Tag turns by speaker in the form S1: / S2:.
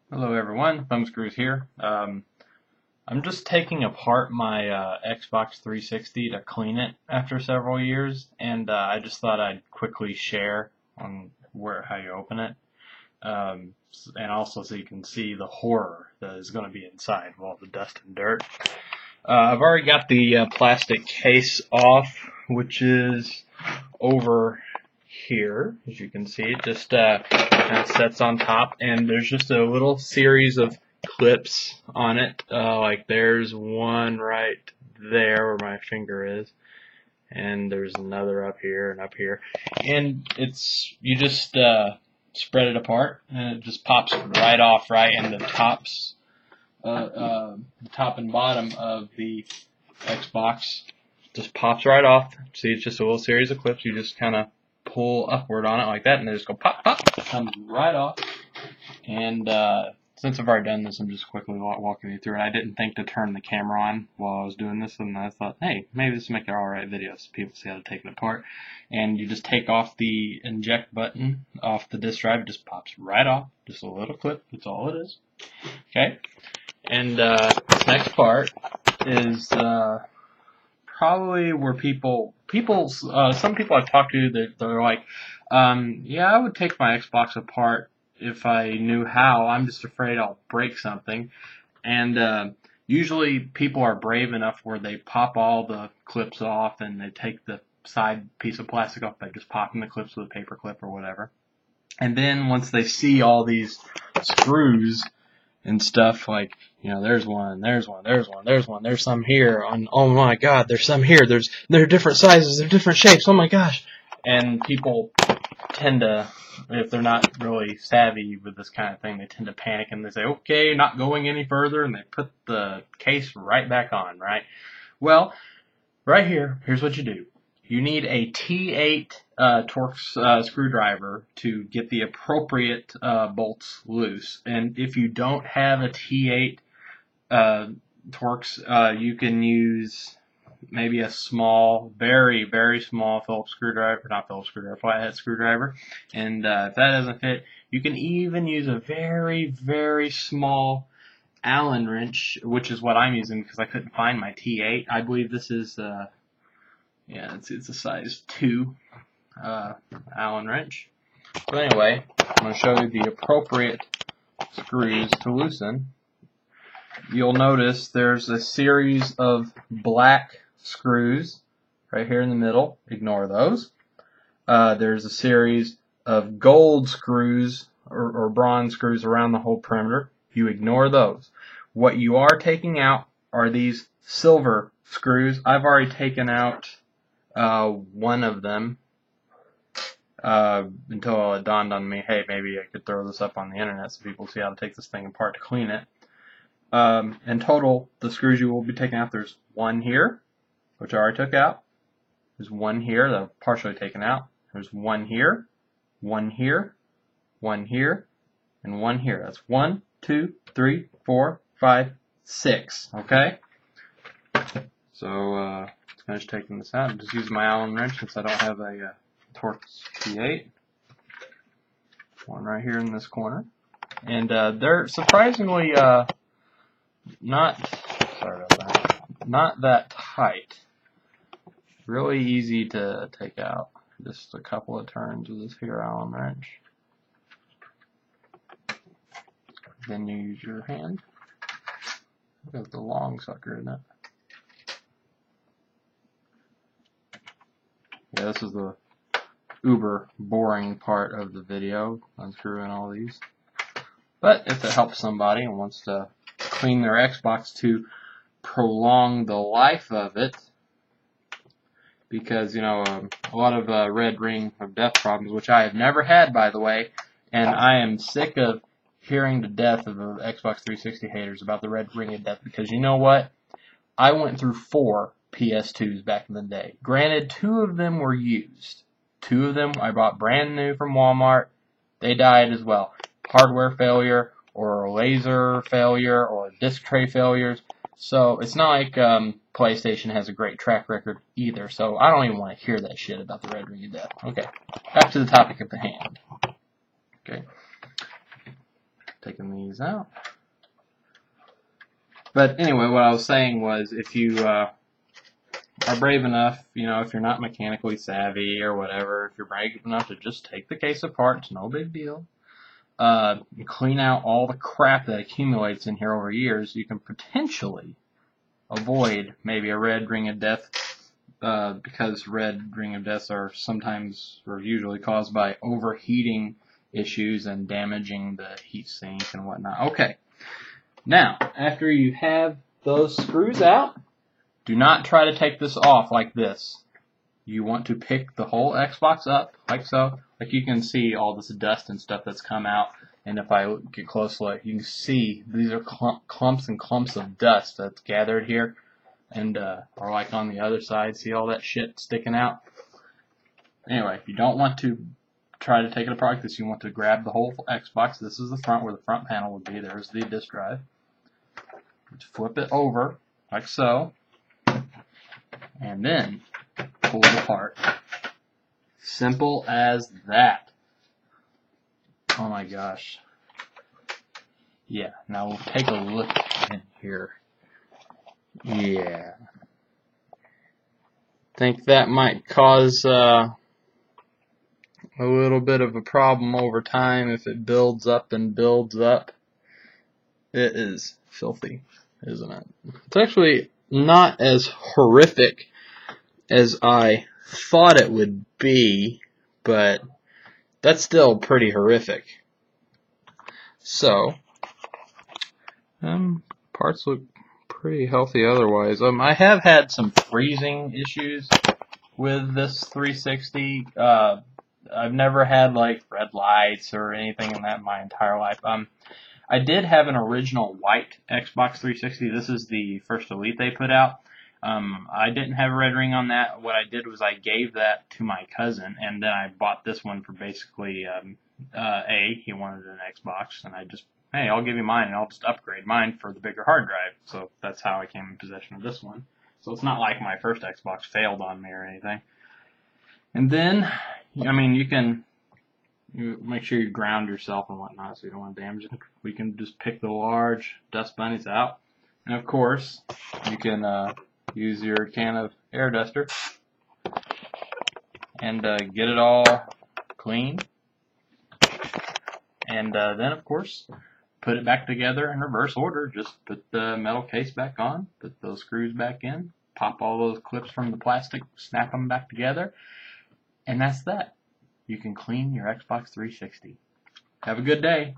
S1: Hello everyone, thumbscrews here. I'm just taking apart my Xbox 360 to clean it after several years, and I just thought I'd quickly share on how you open it, and also so you can see the horror that is going to be inside with all the dust and dirt. I've already got the plastic case off, which is over here, as you can see. It just kind of sets on top, and there's just a little series of clips on it. Like there's one right there where my finger is, and there's another up here and up here. And you just spread it apart, and it just pops right off right in the the top and bottom of the Xbox. Just pops right off. See, it's just a little series of clips. You just kind of pull upward on it like that, and they just go pop, pop. It comes right off. And since I've already done this, I'm just quickly walking you through it. I didn't think to turn the camera on while I was doing this, and I thought, hey, maybe this will make an alright video so people see how to take it apart. And you just take off the eject button off the disk drive. It just pops right off. Just a little clip. That's all it is. Okay. And this next part is probably where some people I've talked to, they're like, yeah, I would take my Xbox apart if I knew how. I'm just afraid I'll break something. And usually people are brave enough where they pop all the clips off and they take the side piece of plastic off by just popping the clips with a paper clip or whatever. And then once they see all these screws and stuff, like, there's one, there's some here, oh my god, there's some here, they're different sizes, they're different shapes, oh my gosh. And people tend to, if they're not really savvy with this kind of thing, they tend to panic and they say, okay, not going any further, and they put the case right back on, right? Well, right here's what you do. You need a T8 Torx screwdriver to get the appropriate bolts loose. And if you don't have a T8 Torx, you can use maybe a small, very, very small flathead screwdriver. And if that doesn't fit, you can even use a very, very small Allen wrench, which is what I'm using because I couldn't find my T8. I believe this is it's a size 2 Allen wrench. But anyway, I'm going to show you the appropriate screws to loosen. You'll notice there's a series of black screws right here in the middle. Ignore those. There's a series of gold screws or bronze screws around the whole perimeter. You ignore those. What you are taking out are these silver screws. I've already taken out one of them until it dawned on me, hey, maybe I could throw this up on the internet so people see how to take this thing apart to clean it. In total, the screws you will be taking out, there's one here, which I already took out. There's one here that I've partially taken out. There's one here, one here, one here, and one here. That's 1, 2, 3, 4, 5, 6. Okay? So, finish taking this out. I'm just using my Allen wrench since I don't have a Torx T8. One right here in this corner. And they're surprisingly not that tight. Really easy to take out. Just a couple of turns with this here Allen wrench. Then you use your hand. That's the long sucker, isn't it? Yeah, this is the uber boring part of the video, unscrewing all these. But if it helps somebody and wants to clean their Xbox to prolong the life of it, because, a lot of red ring of death problems, which I have never had, by the way, and I am sick of hearing the death of the Xbox 360 haters about the red ring of death, because you know what? I went through 4 PS2s back in the day. Granted, 2 of them were used. 2 of them I bought brand new from Walmart. They died as well. Hardware failure, or a laser failure, or disc tray failures. So it's not like PlayStation has a great track record either. So I don't even want to hear that shit about the red ring of death. Okay, back to the topic at the hand. Okay. taking these out. But anyway, what I was saying was, if you are brave enough, if you're not mechanically savvy or whatever, if you're brave enough to just take the case apart, it's no big deal. Clean out all the crap that accumulates in here over years, you can potentially avoid maybe a red ring of death, because red ring of deaths are sometimes or usually caused by overheating issues and damaging the heat sink and whatnot. Okay, now after you have those screws out, do not try to take this off like this. You want to pick the whole Xbox up, like so. Like you can see all this dust and stuff that's come out. And if I get close, look, you can see these are clumps and clumps of dust that's gathered here. And, or like on the other side, see all that shit sticking out? Anyway, if you don't want to try to take it apart like this, you want to grab the whole Xbox. This is the front, where the front panel would be. There's the disk drive. Just flip it over, like so. And then pull it apart. Simple as that. Oh my gosh. Yeah, now we'll take a look in here. Yeah. Think that might cause a little bit of a problem over time if it builds up and builds up. It is filthy, isn't it? It's actually not as horrific as I thought it would be, but that's still pretty horrific. So, parts look pretty healthy otherwise. I have had some freezing issues with this 360. I've never had like red lights or anything in that my entire life. I did have an original white Xbox 360. This is the first Elite they put out. I didn't have a red ring on that. What I did was I gave that to my cousin, and then I bought this one for basically, he wanted an Xbox, and I just, hey, I'll give you mine, and I'll just upgrade mine for the bigger hard drive. So that's how I came in possession of this one. So it's not like my first Xbox failed on me or anything. And then, you make sure you ground yourself and whatnot so you don't want to damage it. We can just pick the large dust bunnies out. And of course, you can use your can of air duster and get it all clean. And then, of course, put it back together in reverse order. Just put the metal case back on, put those screws back in, pop all those clips from the plastic, snap them back together, and that's that. You can clean your Xbox 360. Have a good day.